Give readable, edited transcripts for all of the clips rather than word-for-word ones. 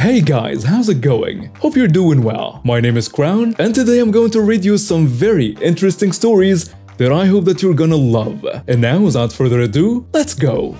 Hey guys, how's it going? Hope you're doing well. My name is Crown, and today I'm going to read you some very interesting stories that I hope that you're gonna love. And now, without further ado, let's go!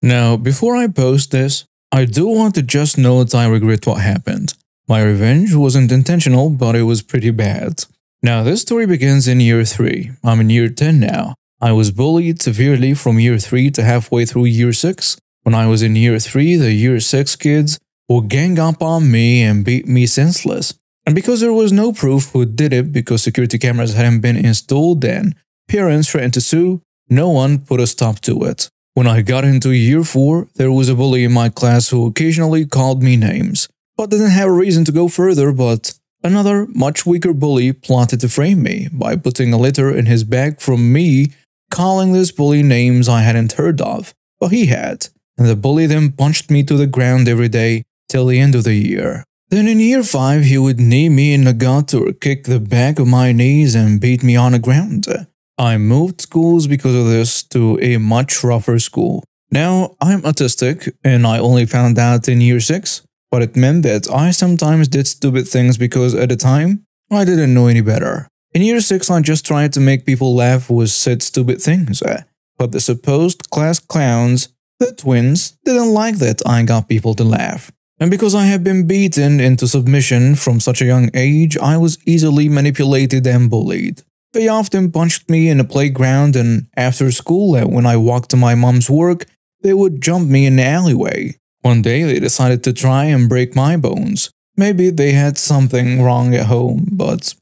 Now, before I post this, I do want to just note I regret what happened. My revenge wasn't intentional, but it was pretty bad. Now, this story begins in year 3. I'm in year 10 now. I was bullied severely from year 3 to halfway through year 6. When I was in year 3, the year 6 kids would gang up on me and beat me senseless. And because there was no proof who did it because security cameras hadn't been installed and parents threatened to sue, no one put a stop to it. When I got into year 4, there was a bully in my class who occasionally called me names, but didn't have a reason to go further. But another, much weaker bully plotted to frame me by putting a letter in his bag from me calling this bully names I hadn't heard of, but he had, and the bully then punched me to the ground every day till the end of the year. Then in year 5, he would knee me in the gut or kick the back of my knees and beat me on the ground. I moved schools because of this to a much rougher school. Now, I'm autistic, and I only found out in year 6, but it meant that I sometimes did stupid things because at the time, I didn't know any better. In year 6, I just tried to make people laugh with said stupid things, but the supposed class clowns, the twins, didn't like that I got people to laugh. And because I had been beaten into submission from such a young age, I was easily manipulated and bullied. They often punched me in the playground, and after school, when I walked to my mom's work, they would jump me in the alleyway. One day, they decided to try and break my bones. Maybe they had something wrong at home, but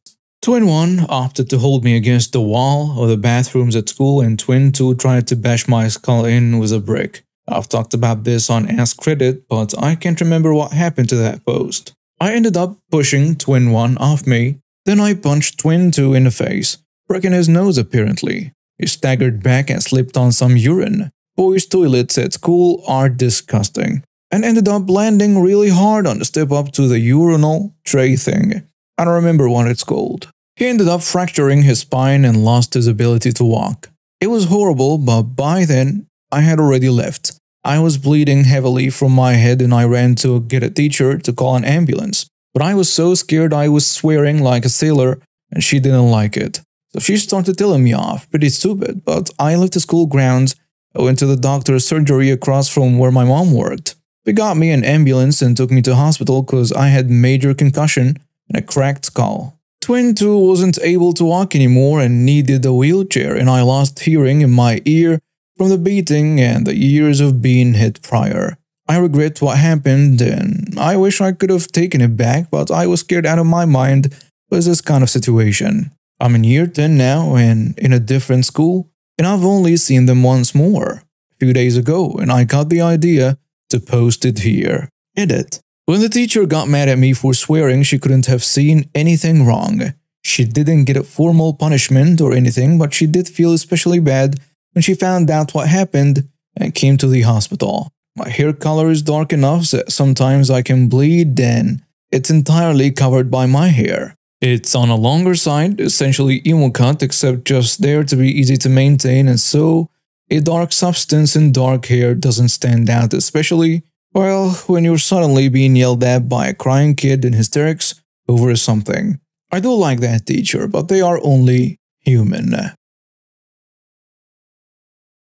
Twin 1 opted to hold me against the wall of the bathrooms at school, and Twin 2 tried to bash my skull in with a brick. I've talked about this on Ask Credit, but I can't remember what happened to that post. I ended up pushing Twin 1 off me, then I punched Twin 2 in the face, breaking his nose apparently. He staggered back and slipped on some urine. Boys' toilets at school are disgusting, and ended up landing really hard on the step up to the urinal tray thing. I don't remember what it's called. He ended up fracturing his spine and lost his ability to walk. It was horrible, but by then, I had already left. I was bleeding heavily from my head and I ran to get a teacher to call an ambulance. But I was so scared I was swearing like a sailor and she didn't like it. So she started telling me off, pretty stupid, but I left the school grounds. I went to the doctor's surgery across from where my mom worked. They got me an ambulance and took me to hospital because I had major concussion and a cracked skull. Twin 2 wasn't able to walk anymore and needed a wheelchair, and I lost hearing in my ear from the beating and the years of being hit prior. I regret what happened and I wish I could have taken it back, but I was scared out of my mind with this kind of situation. I'm in year 10 now and in a different school, and I've only seen them once more, a few days ago, and I got the idea to post it here. Edit. When the teacher got mad at me for swearing, she couldn't have seen anything wrong. She didn't get a formal punishment or anything, but she did feel especially bad when she found out what happened and came to the hospital. My hair color is dark enough that sometimes I can bleed and it's entirely covered by my hair. It's on a longer side, essentially emo cut, except just there to be easy to maintain, and so a dark substance in dark hair doesn't stand out, especially well, when you're suddenly being yelled at by a crying kid in hysterics over something. I do like that teacher, but they are only human.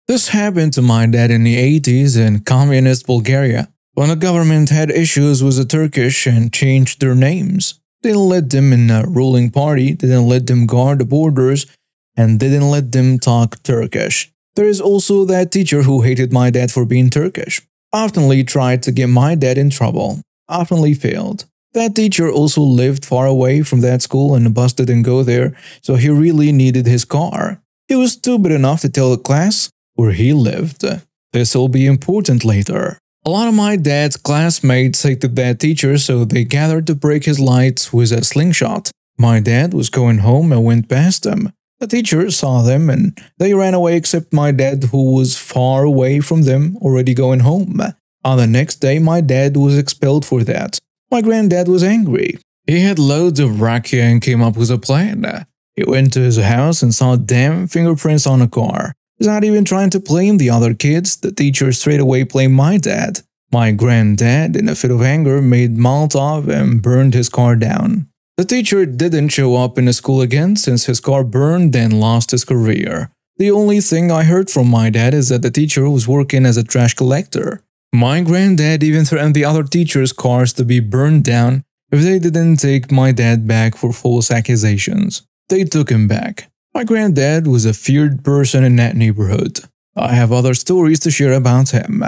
This happened to my dad in the 80s in communist Bulgaria, when the government had issues with the Turkish and changed their names. They didn't let them in a ruling party, didn't let them guard the borders, and didn't let them talk Turkish. There is also that teacher who hated my dad for being Turkish. Oftenly tried to get my dad in trouble, oftenly failed. That teacher also lived far away from that school and the bus didn't go there, so he really needed his car. He was stupid enough to tell the class where he lived. This will be important later. A lot of my dad's classmates hated that teacher, so they gathered to break his lights with a slingshot. My dad was going home and went past them. The teacher saw them and they ran away except my dad, who was far away from them, already going home. On the next day, my dad was expelled for that. My granddad was angry. He had loads of rakia and came up with a plan. He went to his house and saw damn fingerprints on a car. He's not even trying to blame the other kids. The teacher straight away blamed my dad. My granddad, in a fit of anger, made Molotov and burned his car down. The teacher didn't show up in the school again since his car burned and lost his career. The only thing I heard from my dad is that the teacher was working as a trash collector. My granddad even threatened the other teachers' cars to be burned down if they didn't take my dad back for false accusations. They took him back. My granddad was a feared person in that neighborhood. I have other stories to share about him.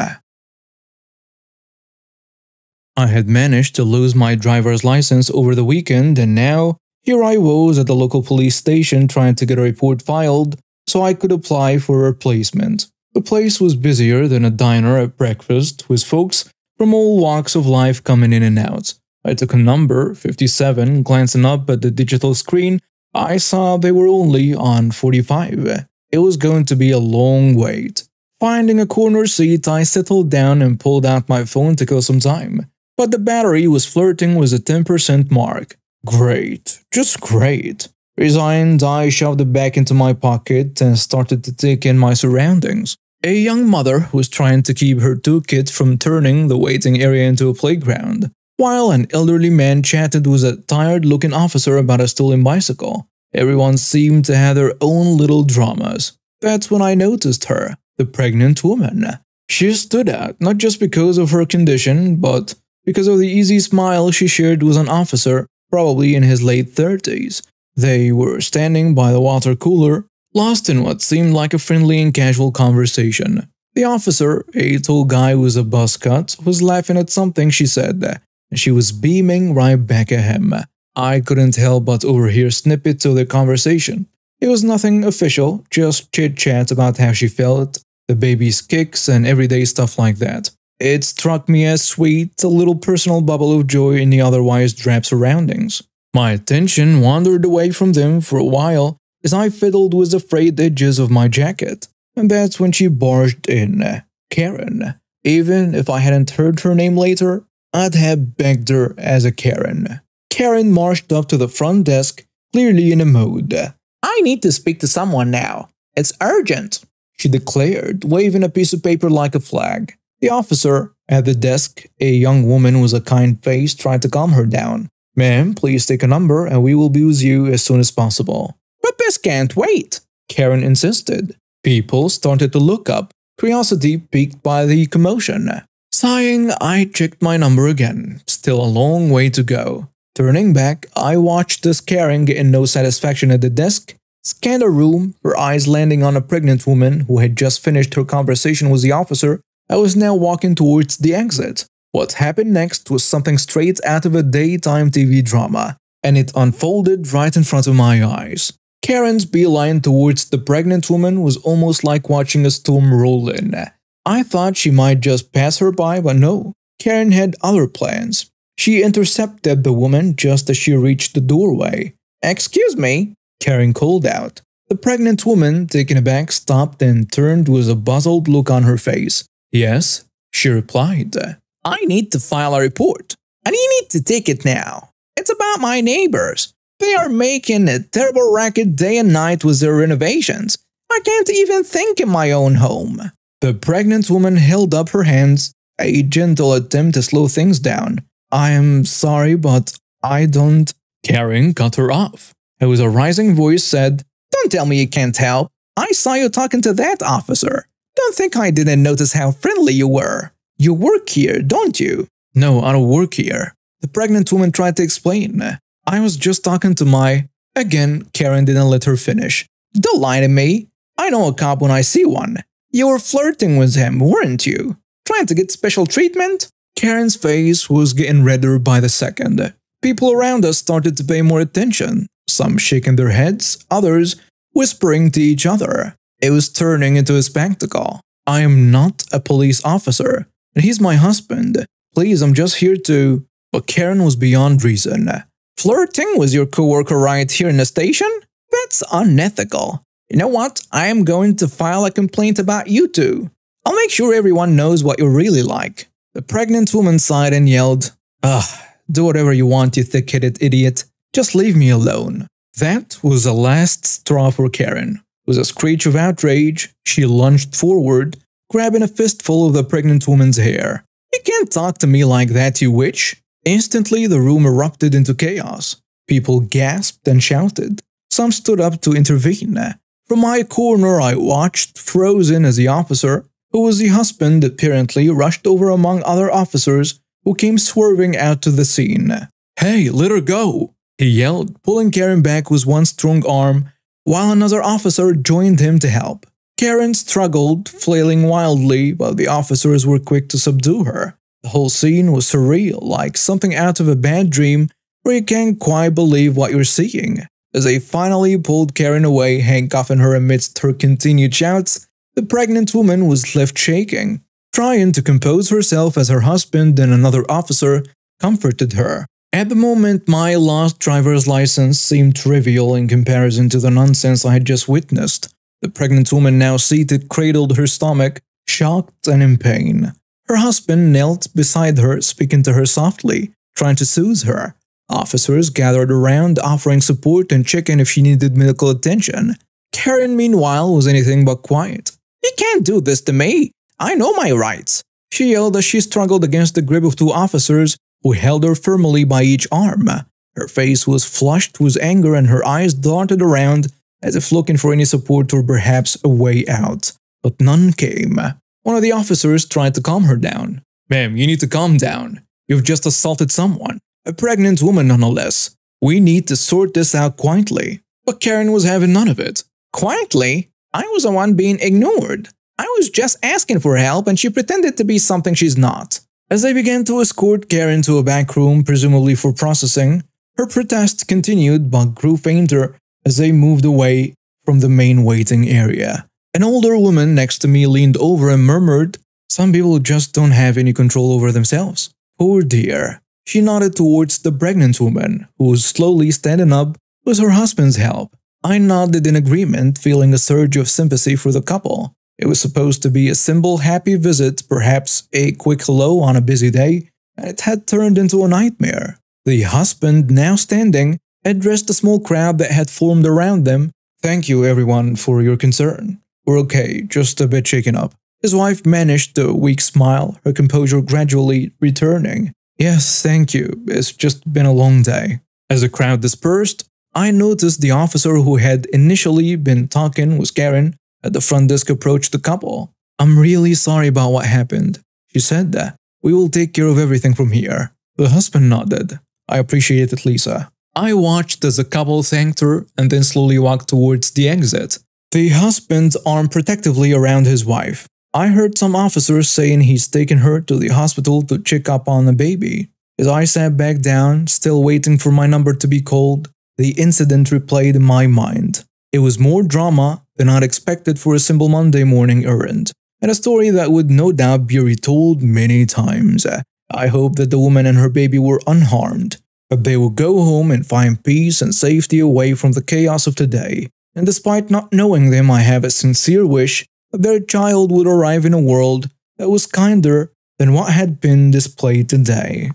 I had managed to lose my driver's license over the weekend, and now here I was at the local police station trying to get a report filed so I could apply for a replacement. The place was busier than a diner at breakfast, with folks from all walks of life coming in and out. I took a number, 57, glancing up at the digital screen. I saw they were only on 45. It was going to be a long wait. Finding a corner seat, I settled down and pulled out my phone to kill some time. But the battery was flirting with a 10% mark. Great, just great. Resigned, I shoved it back into my pocket and started to take in my surroundings. A young mother was trying to keep her two kids from turning the waiting area into a playground, while an elderly man chatted with a tired-looking officer about a stolen bicycle. Everyone seemed to have their own little dramas. That's when I noticed her, the pregnant woman. She stood out, not just because of her condition, but because of the easy smile she shared with an officer, probably in his late 30s. They were standing by the water cooler, lost in what seemed like a friendly and casual conversation. The officer, a tall guy with a buzz cut, was laughing at something she said, and she was beaming right back at him. I couldn't help but overhear snippets of their conversation. It was nothing official, just chit-chat about how she felt, the baby's kicks, and everyday stuff like that. It struck me as sweet, a little personal bubble of joy in the otherwise drab surroundings. My attention wandered away from them for a while as I fiddled with the frayed edges of my jacket, and that's when she barged in. Karen. Even if I hadn't heard her name later, I'd have begged her as a Karen. Karen marched up to the front desk, clearly in a mood. "I need to speak to someone now. It's urgent," she declared, waving a piece of paper like a flag. The officer at the desk, a young woman with a kind face, tried to calm her down. "Ma'am, please take a number and we will be with you as soon as possible." "But this can't wait," Karen insisted. People started to look up, curiosity piqued by the commotion. Sighing, I checked my number again. Still a long way to go. Turning back, I watched this Karen getting no satisfaction at the desk, scanned the room, her eyes landing on a pregnant woman who had just finished her conversation with the officer. I was now walking towards the exit. What happened next was something straight out of a daytime TV drama, and it unfolded right in front of my eyes. Karen's beeline towards the pregnant woman was almost like watching a storm roll in. I thought she might just pass her by, but no, Karen had other plans. She intercepted the woman just as she reached the doorway. "Excuse me," Karen called out. The pregnant woman, taken aback, stopped and turned with a puzzled look on her face. "Yes," she replied. "I need to file a report, and you need to take it now. It's about my neighbors. They are making a terrible racket day and night with their renovations. I can't even think in my own home." The pregnant woman held up her hands, a gentle attempt to slow things down. "I am sorry, but I don't—" Karen cut her off. It was a rising voice said, "Don't tell me you can't help. I saw you talking to that officer. Don't think I didn't notice how friendly you were. You work here, don't you?" "No, I don't work here," the pregnant woman tried to explain. "I was just talking to my—" Again, Karen didn't let her finish. "Don't lie to me. I know a cop when I see one. You were flirting with him, weren't you? Trying to get special treatment?" Karen's face was getting redder by the second. People around us started to pay more attention, some shaking their heads, others whispering to each other. It was turning into a spectacle. "I am not a police officer, and he's my husband. Please, I'm just here to—" But Karen was beyond reason. "Flirting with your coworker right here in the station? That's unethical. You know what? I am going to file a complaint about you two. I'll make sure everyone knows what you're really like." The pregnant woman sighed and yelled, "Ugh, do whatever you want, you thick-headed idiot. Just leave me alone." That was the last straw for Karen. With a screech of outrage, she lunged forward, grabbing a fistful of the pregnant woman's hair. "You can't talk to me like that, you witch!" Instantly, the room erupted into chaos. People gasped and shouted. Some stood up to intervene. From my corner, I watched, frozen, as the officer, who was the husband apparently, rushed over among other officers who came swerving out to the scene. "Hey, let her go!" he yelled, pulling Karen back with one strong arm, while another officer joined him to help. Karen struggled, flailing wildly, but the officers were quick to subdue her. The whole scene was surreal, like something out of a bad dream where you can't quite believe what you're seeing. As they finally pulled Karen away, handcuffing her amidst her continued shouts, the pregnant woman was left shaking, trying to compose herself as her husband and another officer comforted her. At the moment, my lost driver's license seemed trivial in comparison to the nonsense I had just witnessed. The pregnant woman, now seated, cradled her stomach, shocked and in pain. Her husband knelt beside her, speaking to her softly, trying to soothe her. Officers gathered around, offering support and checking if she needed medical attention. Karen, meanwhile, was anything but quiet. "You can't do this to me! I know my rights!" she yelled as she struggled against the grip of two officers who held her firmly by each arm. Her face was flushed with anger and her eyes darted around as if looking for any support or perhaps a way out. But none came. One of the officers tried to calm her down. "Ma'am, you need to calm down. You've just assaulted someone. A pregnant woman nonetheless. We need to sort this out quietly." But Karen was having none of it. "Quietly? I was the one being ignored. I was just asking for help and she pretended to be something she's not." As they began to escort Karen to a back room, presumably for processing, her protest continued but grew fainter as they moved away from the main waiting area. An older woman next to me leaned over and murmured, "Some people just don't have any control over themselves. Poor dear." She nodded towards the pregnant woman, who was slowly standing up with her husband's help. I nodded in agreement, feeling a surge of sympathy for the couple. It was supposed to be a simple, happy visit, perhaps a quick hello on a busy day, and it had turned into a nightmare. The husband, now standing, addressed the small crowd that had formed around them. "Thank you, everyone, for your concern. We're okay, just a bit shaken up." His wife managed a weak smile, her composure gradually returning. "Yes, thank you. It's just been a long day." As the crowd dispersed, I noticed the officer who had initially been talking with Karen at the front desk approached the couple. "I'm really sorry about what happened," she said. "We will take care of everything from here." The husband nodded. "I appreciate it, Lisa." I watched as the couple thanked her and then slowly walked towards the exit. The husband armed protectively around his wife. I heard some officers saying he's taken her to the hospital to check up on the baby. As I sat back down, still waiting for my number to be called, the incident replayed in my mind. It was more drama than I'd expected for a simple Monday morning errand, and a story that would no doubt be retold many times. I hope that the woman and her baby were unharmed, that they will go home and find peace and safety away from the chaos of today. And despite not knowing them, I have a sincere wish that their child would arrive in a world that was kinder than what had been displayed today.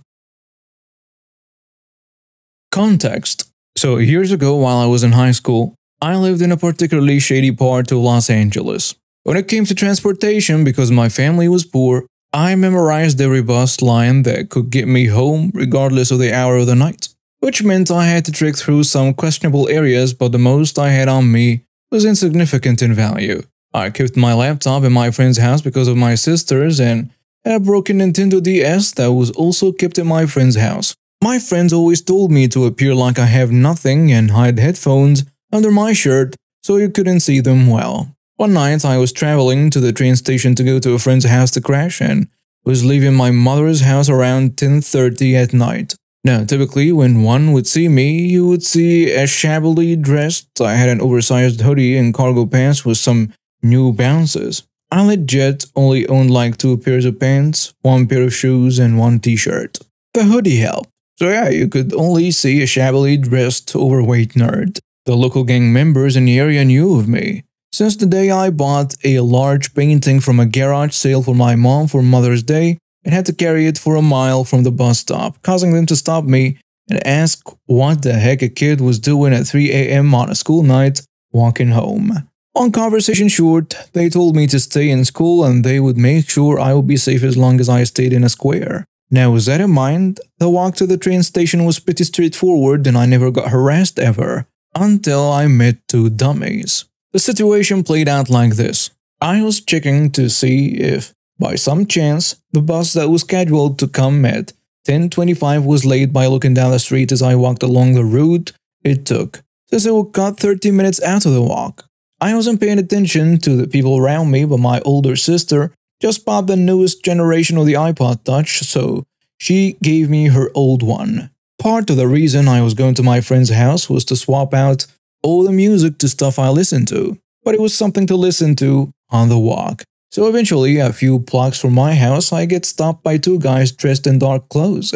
Context. So years ago, while I was in high school, I lived in a particularly shady part of Los Angeles. When it came to transportation, because my family was poor, I memorized every bus line that could get me home regardless of the hour of the night, which meant I had to trek through some questionable areas, but the most I had on me was insignificant in value. I kept my laptop in my friend's house because of my sisters and had a broken Nintendo DS that was also kept in my friend's house. My friends always told me to appear like I have nothing and hide headphones under my shirt so you couldn't see them well. One night I was traveling to the train station to go to a friend's house to crash and was leaving my mother's house around 10:30 at night. Now, typically when one would see me, you would see as shabbily dressed. I had an oversized hoodie and cargo pants with some New Balances. I legit only owned like 2 pairs of pants, 1 pair of shoes, and 1 t-shirt. The hoodie helped. So yeah, you could only see a shabbily dressed, overweight nerd. The local gang members in the area knew of me. Since the day I bought a large painting from a garage sale for my mom for Mother's Day and had to carry it for a mile from the bus stop, causing them to stop me and ask what the heck a kid was doing at 3 a.m. on a school night walking home. Long conversation short, they told me to stay in school and they would make sure I would be safe as long as I stayed in a square. Now with that in mind, the walk to the train station was pretty straightforward and I never got harassed ever, until I met two dummies. The situation played out like this. I was checking to see if, by some chance, the bus that was scheduled to come at 10:25 was late by looking down the street as I walked along the route it took, since it would cut 30 minutes out of the walk. I wasn't paying attention to the people around me, but my older sister just bought the newest generation of the iPod Touch, so she gave me her old one. Part of the reason I was going to my friend's house was to swap out all the music to stuff I listened to, but it was something to listen to on the walk. So eventually, a few blocks from my house, I get stopped by two guys dressed in dark clothes,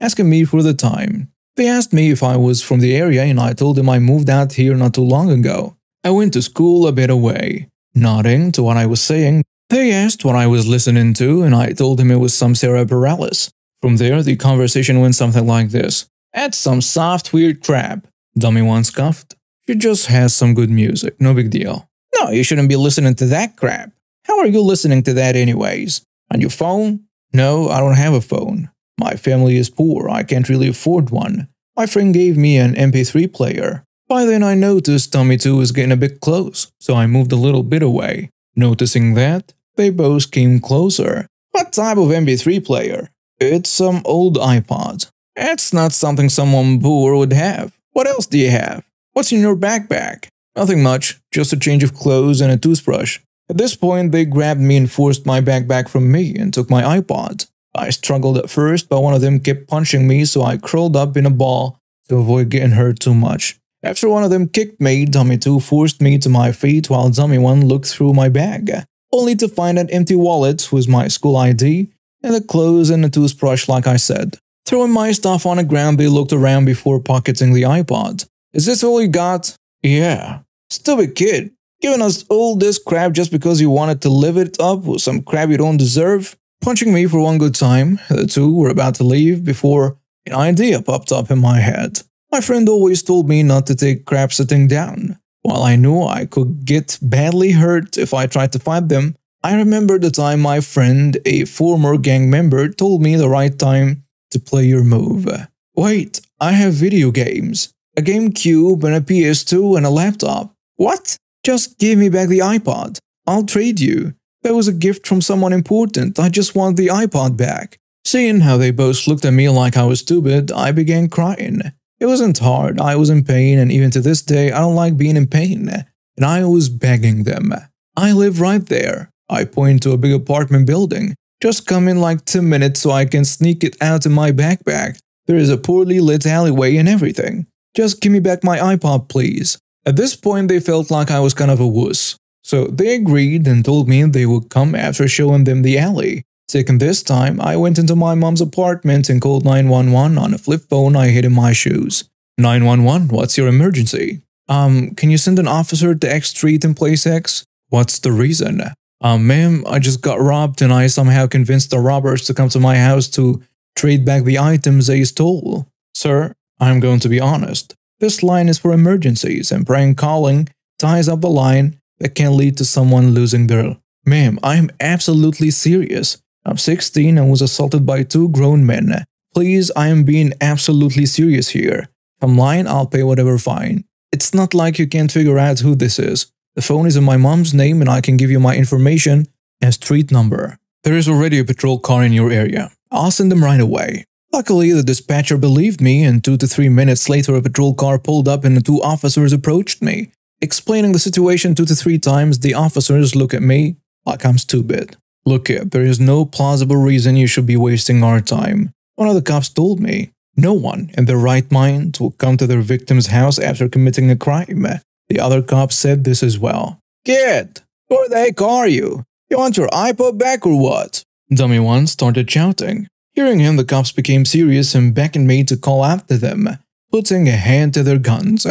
asking me for the time. They asked me if I was from the area and I told them I moved out here not too long ago. I went to school a bit away. Nodding to what I was saying, they asked what I was listening to and I told them it was some Sarah Bareilles. From there, the conversation went something like this. That's some soft, weird crap. Dummy one scoffed. She just has some good music, no big deal. No, you shouldn't be listening to that crap. How are you listening to that anyways? On your phone? No, I don't have a phone. My family is poor, I can't really afford one. My friend gave me an MP3 player. By then I noticed Dummy 2 was getting a bit close, so I moved a little bit away. Noticing that, they both came closer. What type of MP3 player? It's some old iPod. That's not something someone poor would have. What else do you have? What's in your backpack? Nothing much, just a change of clothes and a toothbrush. At this point, they grabbed me and forced my backpack from me and took my iPod. I struggled at first, but one of them kept punching me, so I curled up in a ball to avoid getting hurt too much. After one of them kicked me, Dummy 2 forced me to my feet while Dummy 1 looked through my bag, only to find an empty wallet with my school ID and the clothes and the toothbrush like I said. Throwing my stuff on the ground, they looked around before pocketing the iPod. Is this all you got? Yeah. Stupid kid. Giving us all this crap just because you wanted to live it up with some crap you don't deserve? Punching me for one good time, the two were about to leave before an idea popped up in my head. My friend always told me not to take crap sitting down. While I knew I could get badly hurt if I tried to fight them, I remembered the time my friend, a former gang member, told me the right time to play your move. Wait, I have video games. A GameCube and a PS2 and a laptop. What? Just give me back the iPod. I'll trade you. That was a gift from someone important. I just want the iPod back. Seeing how they both looked at me like I was stupid, I began crying. It wasn't hard, I was in pain, and even to this day, I don't like being in pain. And I was begging them. I live right there. I point to a big apartment building. Just come in like 10 minutes so I can sneak it out in my backpack. There is a poorly lit alleyway and everything. Just give me back my iPod, please. At this point, they felt like I was kind of a wuss. So they agreed and told me they would come after showing them the alley. Taking this time, I went into my mom's apartment and called 911 on a flip phone I hid in my shoes. 911, what's your emergency? Can you send an officer to X Street in place X? What's the reason? Ma'am, I just got robbed and I somehow convinced the robbers to come to my house to trade back the items they stole. Sir, I'm going to be honest. This line is for emergencies and prank calling ties up the line that can lead to someone losing their... Ma'am, I'm absolutely serious. I'm 16 and was assaulted by two grown men. Please, I am being absolutely serious here. If I'm lying, I'll pay whatever fine. It's not like you can't figure out who this is. The phone is in my mom's name and I can give you my information and street number. There is already a patrol car in your area. I'll send them right away. Luckily, the dispatcher believed me and 2 to 3 minutes later a patrol car pulled up and the two officers approached me. Explaining the situation 2 to 3 times, the officers look at me like I'm stupid. Look, there is no plausible reason you should be wasting our time. One of the cops told me, no one in their right mind will come to their victim's house after committing a crime. The other cop said this as well. Kid, where the heck are you? You want your iPod back or what? Dummy 1 started shouting. Hearing him, the cops became serious and beckoned me to call after them, putting a hand to their guns.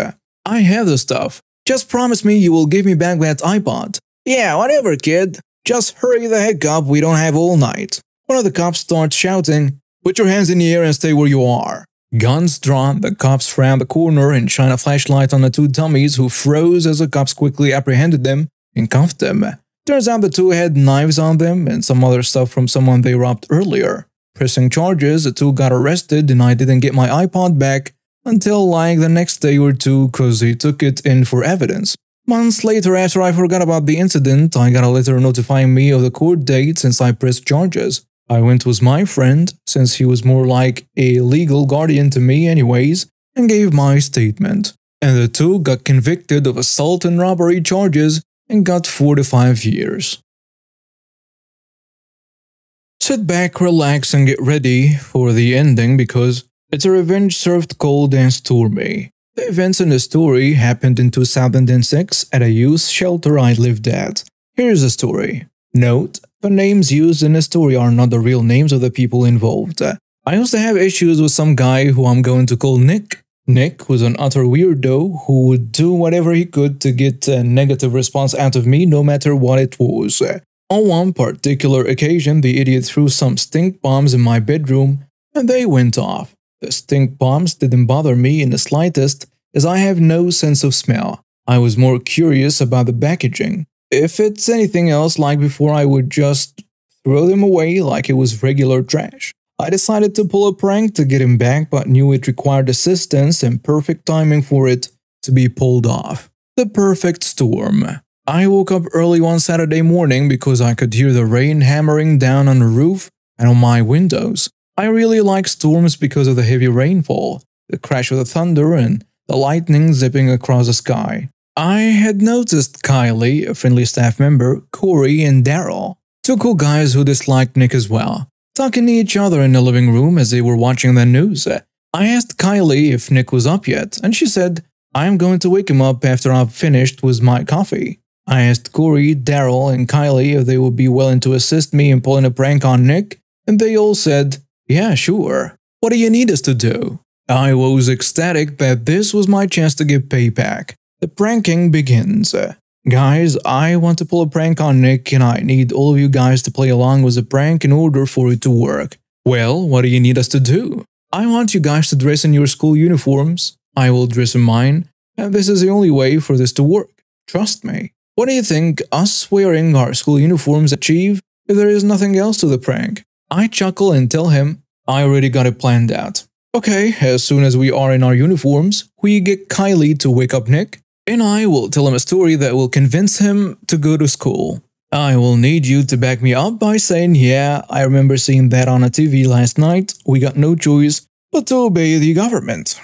I have the stuff. Just promise me you will give me back that iPod. Yeah, whatever, kid. Just hurry the heck up, we don't have all night. One of the cops starts shouting, put your hands in the air and stay where you are. Guns drawn, the cops round the corner and shine a flashlight on the two dummies who froze as the cops quickly apprehended them and cuffed them. Turns out the two had knives on them and some other stuff from someone they robbed earlier. Pressing charges, the two got arrested and I didn't get my iPod back until like the next day or two cause they took it in for evidence. Months later, after I forgot about the incident, I got a letter notifying me of the court date since I pressed charges. I went with my friend, since he was more like a legal guardian to me anyways, and gave my statement. And the two got convicted of assault and robbery charges and got 4 to 5 years. Sit back, relax, and get ready for the ending because it's a revenge served cold and stormy. The events in the story happened in 2006 at a youth shelter I lived at. Here's the story. Note, the names used in the story are not the real names of the people involved. I used to have issues with some guy who I'm going to call Nick. Nick was an utter weirdo who would do whatever he could to get a negative response out of me no matter what it was. On one particular occasion, the idiot threw some stink bombs in my bedroom and they went off. The stink bombs didn't bother me in the slightest, as I have no sense of smell. I was more curious about the packaging. If it's anything else like before, I would just throw them away like it was regular trash. I decided to pull a prank to get him back, but knew it required assistance and perfect timing for it to be pulled off. The perfect storm. I woke up early one Saturday morning because I could hear the rain hammering down on the roof and on my windows. I really like storms because of the heavy rainfall, the crash of the thunder, and the lightning zipping across the sky. I had noticed Kylie, a friendly staff member, Corey, and Daryl, two cool guys who disliked Nick as well, talking to each other in the living room as they were watching the news. I asked Kylie if Nick was up yet, and she said, "I'm going to wake him up after I've finished with my coffee." I asked Corey, Daryl, and Kylie if they would be willing to assist me in pulling a prank on Nick, and they all said, "Yeah, sure. What do you need us to do?" I was ecstatic that this was my chance to get payback. The pranking begins. Guys, I want to pull a prank on Nick and I need all of you guys to play along with the prank in order for it to work. Well, what do you need us to do? I want you guys to dress in your school uniforms. I will dress in mine, and this is the only way for this to work. Trust me. What do you think us wearing our school uniforms achieve if there is nothing else to the prank? I chuckle and tell him I already got it planned out. Okay, as soon as we are in our uniforms, we get Kylie to wake up Nick, and I will tell him a story that will convince him to go to school. I will need you to back me up by saying, "Yeah, I remember seeing that on a TV last night. We got no choice but to obey the government."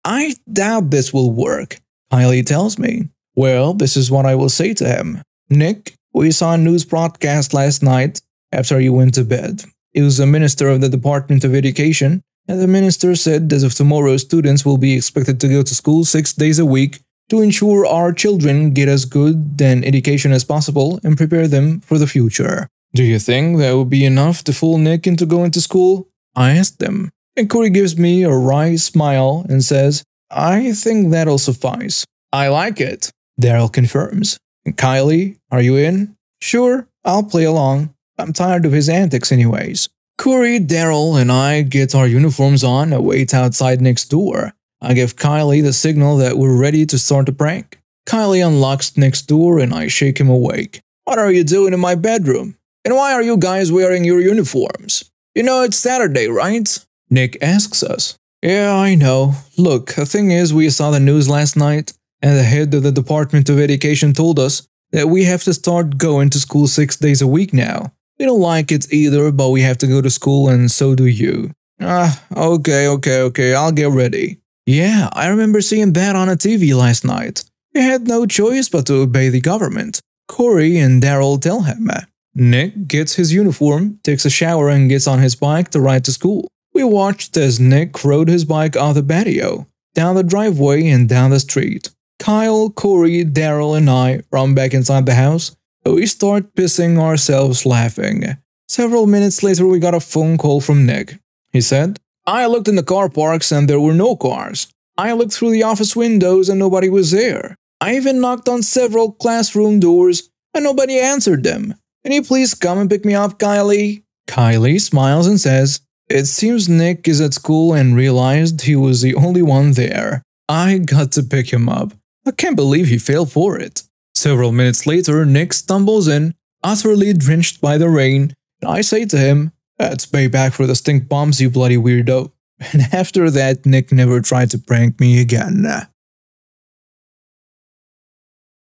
I doubt this will work, Kylie tells me. Well, this is what I will say to him. "Nick, we saw a news broadcast last night after you went to bed. It was the minister of the Department of Education, and the minister said as of tomorrow students will be expected to go to school 6 days a week to ensure our children get as good an education as possible and prepare them for the future. Do you think that would be enough to fool Nick into going to school?" I asked them, and Corey gives me a wry smile and says, "I think that'll suffice." "I like it," Daryl confirms. "And Kylie, are you in?" "Sure, I'll play along. I'm tired of his antics anyways." Corey, Daryl, and I get our uniforms on and wait outside Nick's door. I give Kylie the signal that we're ready to start the prank. Kylie unlocks Nick's door and I shake him awake. "What are you doing in my bedroom? And why are you guys wearing your uniforms? You know it's Saturday, right?" Nick asks us. "Yeah, I know. Look, the thing is we saw the news last night, and the head of the Department of Education told us that we have to start going to school 6 days a week now. We don't like it either, but we have to go to school and so do you." Okay, I'll get ready." "Yeah, I remember seeing that on a TV last night. We had no choice but to obey the government," Corey and Daryl tell him. Nick gets his uniform, takes a shower and gets on his bike to ride to school. We watched as Nick rode his bike out the patio, down the driveway and down the street. Kyle, Corey, Daryl and I run back inside the house. We start pissing ourselves laughing. Several minutes later we got a phone call from Nick. He said, "I looked in the car parks and there were no cars. I looked through the office windows and nobody was there. I even knocked on several classroom doors and nobody answered them. Can you please come and pick me up, Kylie?" Kylie smiles and says, "It seems Nick is at school and realized he was the only one there. I got to pick him up. I can't believe he fell for it." Several minutes later, Nick stumbles in, utterly drenched by the rain, and I say to him, "That's payback for the stink bombs, you bloody weirdo." And after that, Nick never tried to prank me again.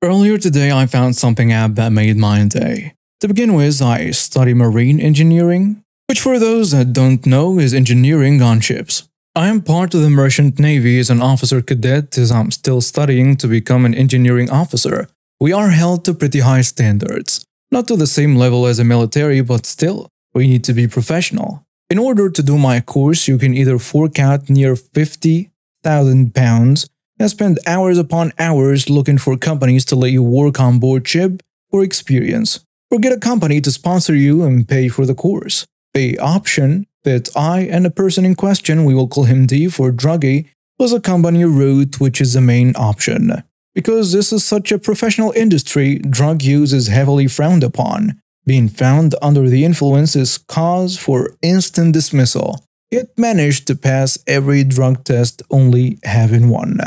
Earlier today, I found something out that made my day. To begin with, I study marine engineering, which for those that don't know is engineering on ships. I am part of the Merchant Navy as an officer cadet as I'm still studying to become an engineering officer. We are held to pretty high standards. Not to the same level as the military, but still, we need to be professional. In order to do my course, you can either fork out near £50,000 and spend hours upon hours looking for companies to let you work on board ship for experience, or get a company to sponsor you and pay for the course. The option that I and the person in question, we will call him D for Druggy, was a company route, which is the main option. Because this is such a professional industry, drug use is heavily frowned upon. Being found under the influence is cause for instant dismissal. It managed to pass every drug test, only having one.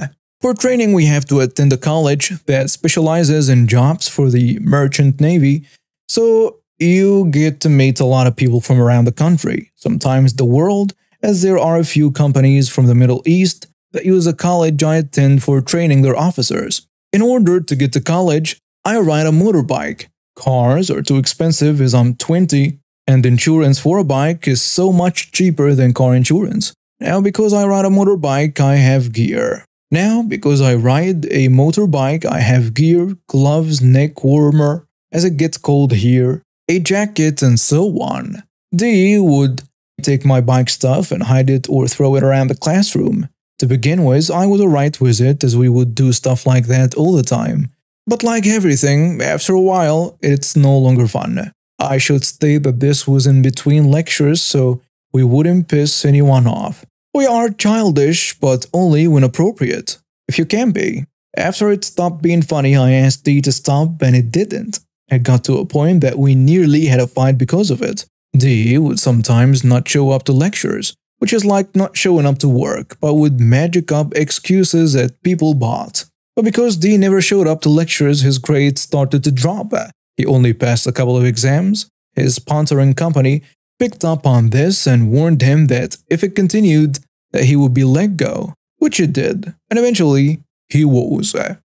For training, we have to attend a college that specializes in jobs for the Merchant Navy, so you get to meet a lot of people from around the country, sometimes the world, as there are a few companies from the Middle East that use a college I attend for training their officers. In order to get to college, I ride a motorbike. Cars are too expensive as I'm 20, and insurance for a bike is so much cheaper than car insurance. Now, because I ride a motorbike, I have gear. Now, because I ride a motorbike, I have gear, gloves, neck warmer, as it gets cold here, a jacket, and so on. D would take my bike stuff and hide it or throw it around the classroom. To begin with, I was alright with it, as we would do stuff like that all the time. But like everything, after a while, it's no longer fun. I should state that this was in between lectures, so we wouldn't piss anyone off. We are childish, but only when appropriate, if you can be. After it stopped being funny, I asked D to stop, and it didn't. It got to a point that we nearly had a fight because of it. D would sometimes not show up to lectures, which is like not showing up to work, but would magic up excuses that people bought. But because D never showed up to lectures, his grades started to drop. He only passed a couple of exams. His sponsoring company picked up on this and warned him that if it continued, that he would be let go, which it did, and eventually he was.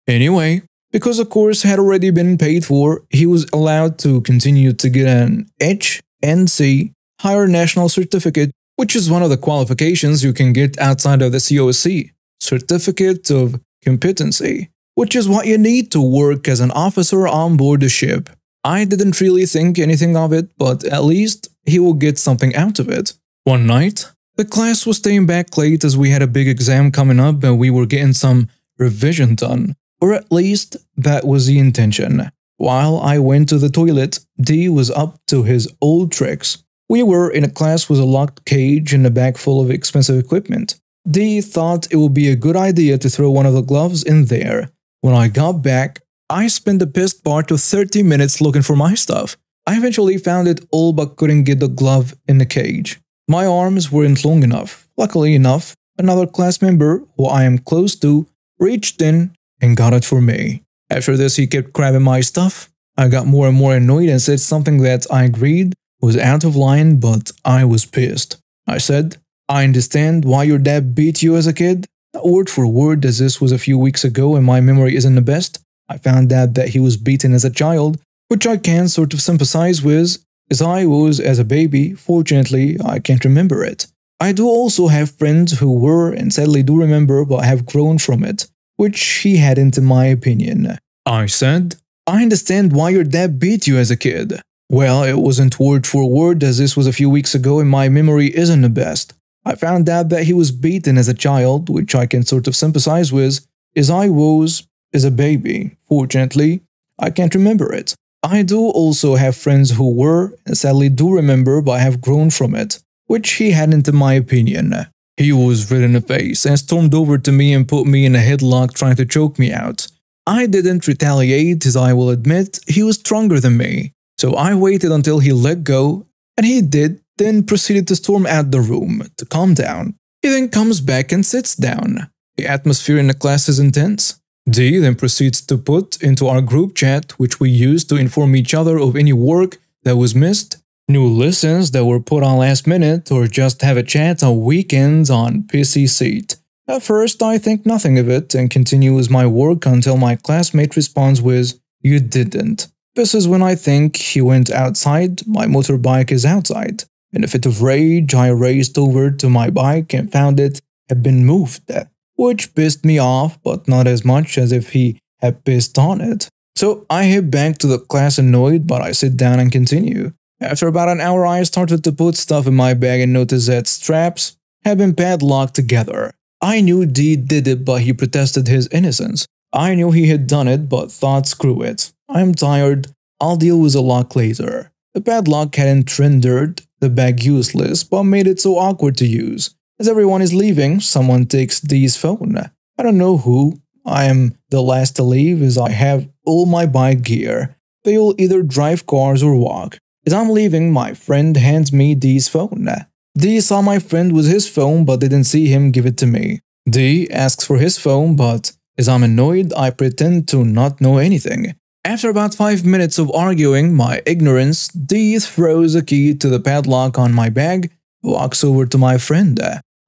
Anyway, because the course had already been paid for, he was allowed to continue to get an HNC, Higher National Certificate, which is one of the qualifications you can get outside of the COC, Certificate of Competency, which is what you need to work as an officer on board the ship. I didn't really think anything of it, but at least he will get something out of it. One night, the class was staying back late as we had a big exam coming up and we were getting some revision done, or at least that was the intention. While I went to the toilet, D was up to his old tricks. We were in a class with a locked cage and a bag full of expensive equipment. D thought it would be a good idea to throw one of the gloves in there. When I got back, I spent the best part of 30 minutes looking for my stuff. I eventually found it all but couldn't get the glove in the cage. My arms weren't long enough. Luckily enough, another class member, who I am close to, reached in and got it for me. After this, he kept grabbing my stuff. I got more and more annoyed and said something that I agreed was out of line, but I was pissed. I said, "I understand why your dad beat you as a kid." Word for word, as this was a few weeks ago and my memory isn't the best, I found out that he was beaten as a child, which I can sort of sympathize with, as I was as a baby. Fortunately, I can't remember it. I do also have friends who were and sadly do remember but have grown from it, which he hadn't in my opinion. I said, "I understand why your dad beat you as a kid." Well, it wasn't word for word, as this was a few weeks ago and my memory isn't the best. I found out that he was beaten as a child, which I can sort of sympathize with, as I was as a baby. Fortunately, I can't remember it. I do also have friends who were, and sadly do remember, but have grown from it, which he hadn't in my opinion. He was red in the face and stormed over to me and put me in a headlock trying to choke me out. I didn't retaliate, as I will admit he was stronger than me, so I waited until he let go, and he did, then proceeded to storm out the room to calm down. He then comes back and sits down. The atmosphere in the class is intense. D then proceeds to put into our group chat, which we use to inform each other of any work that was missed, new lessons that were put on last minute, or just have a chat on weekends on PC Seat. At first, I think nothing of it and continue with my work until my classmate responds with, "You didn't." This is when I think he went outside, my motorbike is outside. In a fit of rage, I raced over to my bike and found it had been moved, which pissed me off, but not as much as if he had pissed on it. So I head back to the class annoyed, but I sit down and continue. After about an hour, I started to put stuff in my bag and noticed that straps had been padlocked together. I knew D did it, but he protested his innocence. I knew he had done it, but thought screw it. I'm tired, I'll deal with the lock later. The padlock hadn't rendered the bag useless, but made it so awkward to use. As everyone is leaving, someone takes D's phone. I don't know who. I am the last to leave as I have all my bike gear. They will either drive cars or walk. As I'm leaving, my friend hands me D's phone. D saw my friend with his phone but didn't see him give it to me. D asks for his phone, but as I'm annoyed, I pretend to not know anything. After about 5 minutes of arguing my ignorance, D throws a key to the padlock on my bag, walks over to my friend.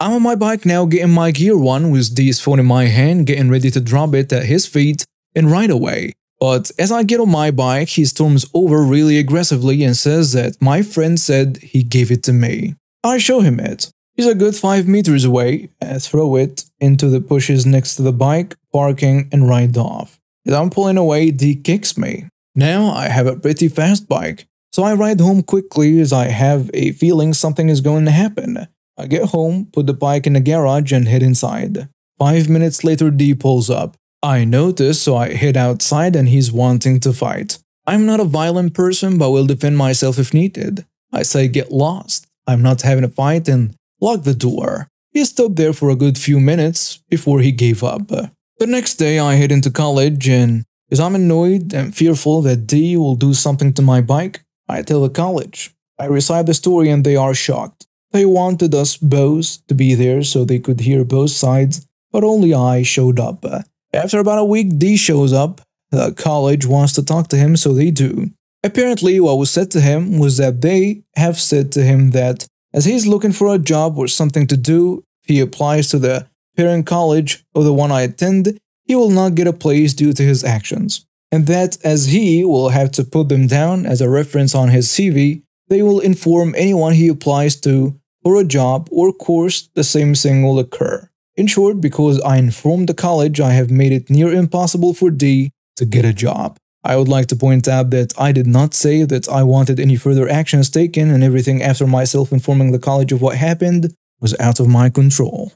I'm on my bike now getting my gear on with D's phone in my hand, getting ready to drop it at his feet and right away. But as I get on my bike, he storms over really aggressively and says that my friend said he gave it to me. I show him it. He's a good 5 meters away, and throw it into the bushes next to the bike, parking and ride off. As I'm pulling away, D kicks me. Now I have a pretty fast bike, so I ride home quickly as I have a feeling something is going to happen. I get home, put the bike in the garage and head inside. 5 minutes later, D pulls up. I notice, so I head outside and he's wanting to fight. I'm not a violent person but will defend myself if needed. I say get lost. I'm not having a fight and lock the door. He stood there for a good few minutes before he gave up. The next day I head into college and as I'm annoyed and fearful that D will do something to my bike, I tell the college. I recite the story and they are shocked. They wanted us both to be there so they could hear both sides, but only I showed up. After about a week, D shows up. The college wants to talk to him, so they do. Apparently, what was said to him was that they have said to him that as he's looking for a job or something to do, if he applies to the parent college of the one I attend, he will not get a place due to his actions. And that as he will have to put them down as a reference on his CV, they will inform anyone he applies to for a job or course the same thing will occur. In short, because I informed the college, I have made it near impossible for D to get a job. I would like to point out that I did not say that I wanted any further actions taken, and everything after myself informing the college of what happened was out of my control.